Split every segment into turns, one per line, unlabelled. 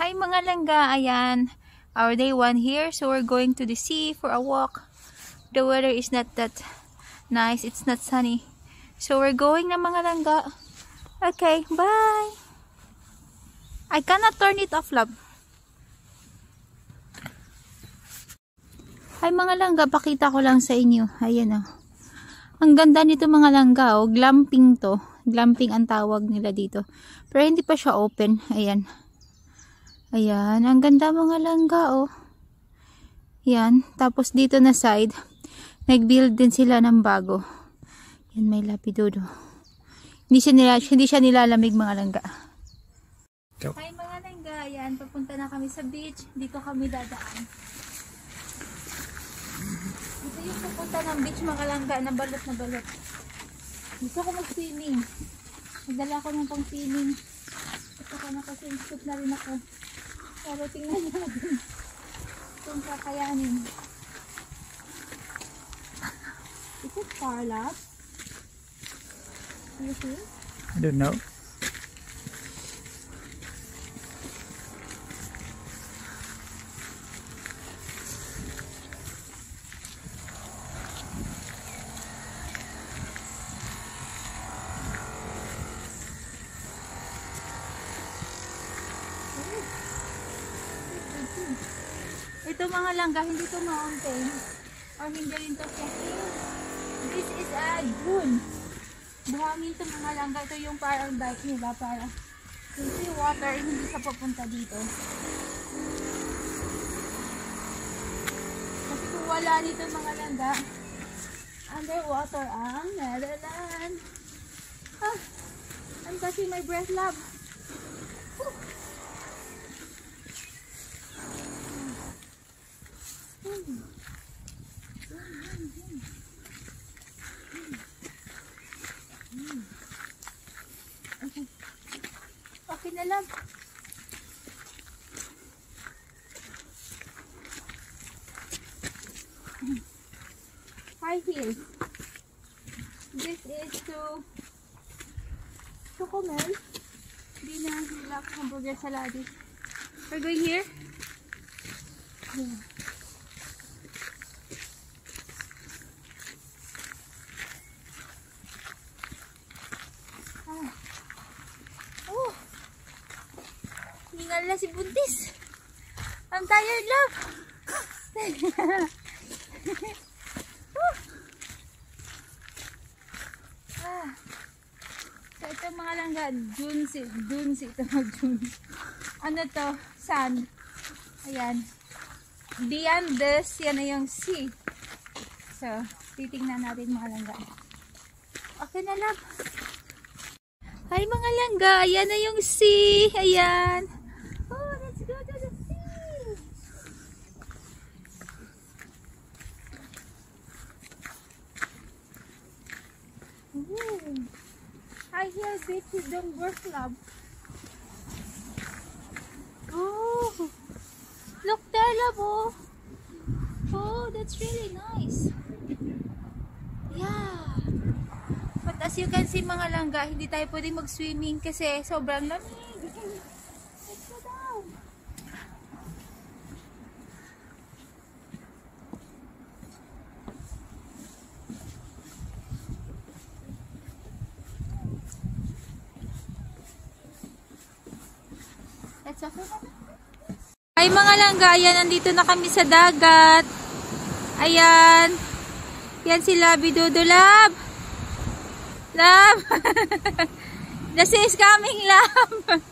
Hi mga langga, ayan, our day 1 here, so we're going to the sea for a walk. The weather is not that nice, it's not sunny, so we're going na mga langga. Okay, bye! I cannot turn it off, love. Hi mga langga, pakita ko lang sa inyo, ayan oh. Ang ganda nito mga langga, oh, glamping to, glamping ang tawag nila dito, pero hindi pa siya open, ayan. Ayan, ang ganda mga langga oh. Yan, tapos dito na side, nag-build din sila ng bago. Yan, may lapidodo. Hindi siya nilalamig mga langga. Hi mga langga, ayan, papunta na kami sa beach. Dito kami dadaan. Ito yung papunta ng beach mga langga, na balot na balot. Gusto ko mag-swimming. Nagdala ko ng pang-swimming. Ito ka naka-swimsuit na rin ako. Pero tingnan natin kung kakayanin. Is it far, love? You see?
I don't know.
Ito mga langga, hindi to mountain or hindi rin to hill. This is a dune. Buhangin to mga langga. Ito yung parang dike nila para yung water hindi sa papunta dito. Kasi kung wala dito mga langga, underwater ang Netherlands. Ah, I'm touching my breath, love. Okay na lang. High heels. This is to Chocomel. Hindi na relax hamburger saladi. We're going here. Yeah. Hingal na si Buntis. I'm tired, love. So ito mga langga, dunes ito dunes. Ano to? Sand. Ayan. Beyond this, yan na yung sea. So, titingnan natin mga langga. Okay na, love. Hi mga langga, ayan na yung sea. Ayan. Oh, let's go to the sea. Ooh. High heel beaches don't work, love. Oh, look there, love. Oh, oh, that's really nice. Yeah. But as you can see mga langga, hindi tayo pwedeng mag-swimming kasi sobrang lamig. Let's go down. Let's go. Ay mga langga, ayan, nandito na kami sa dagat. Ayan. Yan si Labi Dodo, love. Love. The sea is coming, love.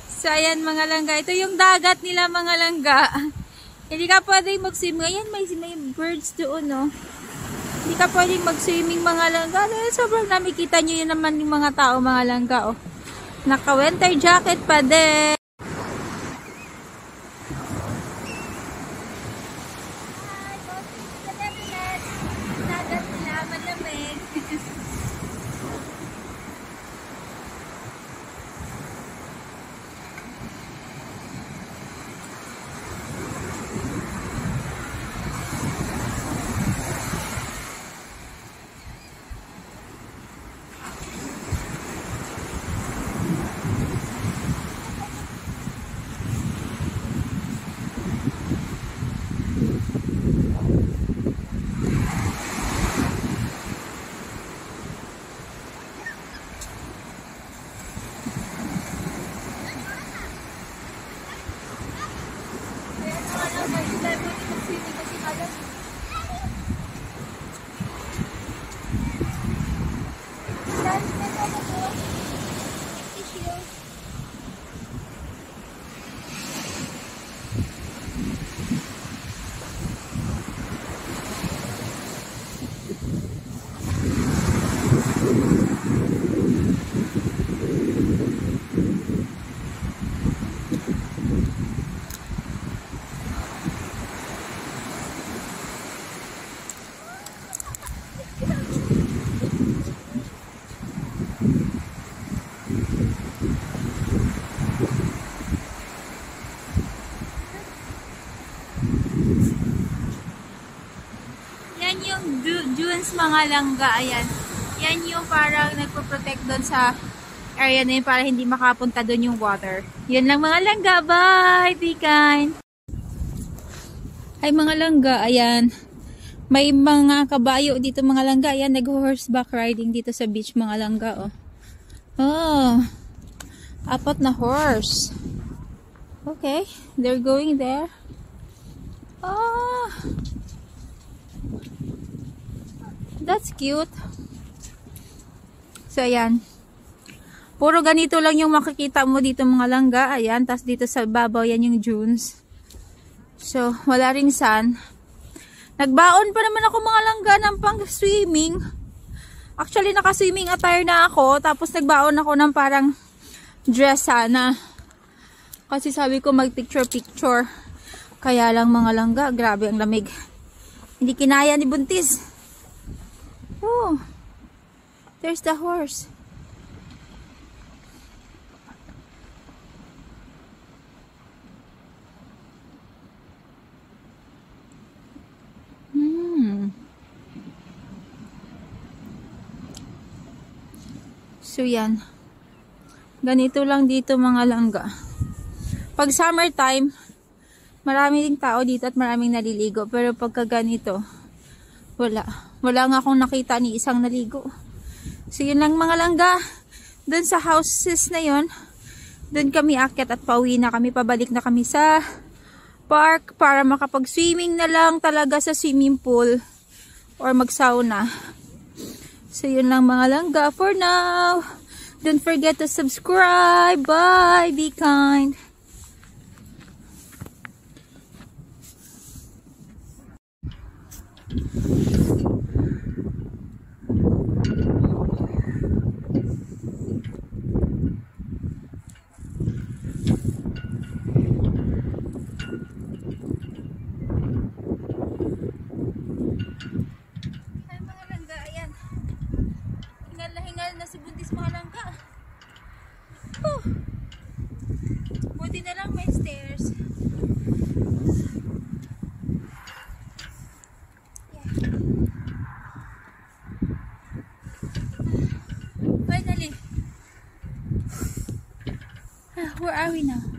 So, ayan mga langga. Ito yung dagat nila mga langga. Hindi ka pwedeng mag-swim. Ayan, may birds doon, no? Hindi ka pwedeng mag-swimming mga langga. Sobrang nakikita nyo yun naman yung mga tao mga langga, oh. Naka-winter jacket pa din. fence mga langga. Ayan. Yan yung parang nagpo-protect doon sa area na yun para hindi makapunta doon yung water. Yan lang mga langga. Bye! Be kind! Ay mga langga, ayan. May mga kabayo dito mga langga. Ayan, nag-horseback riding dito sa beach mga langga. Oh. Oh. Apat na horse. Okay. They're going there. Oh. That's cute. So, ayan. Puro ganito lang yung makikita mo dito mga langga. Ayan. Tapos dito sa babaw, yan yung dunes. So, wala ring sun. Nagbaon pa naman ako mga langga ng pang-swimming. Actually, naka-swimming attire na ako. Tapos, nagbaon ako ng parang dress sana. Kasi sabi ko mag-picture-picture. Kaya lang mga langga, grabe ang lamig. Hindi kinaya ni Buntis. Oh, there's the horse. So yan. Ganito lang dito mga langga. Pag summertime, marami ding tao dito at maraming naliligo. Pero pagka ganito, wala. Wala nga akong nakita ni isang naligo. So yun lang mga langga. Doon sa houses na yon, doon kami akyat at pauwi na kami. Pabalik na kami sa park para makapag-swimming na lang talaga sa swimming pool or mag-sauna. So yun lang mga langga for now. Don't forget to subscribe. Bye. Be kind. Hingal na si Buntis mga langga. Buti na lang may stairs. Finally. Where are we now?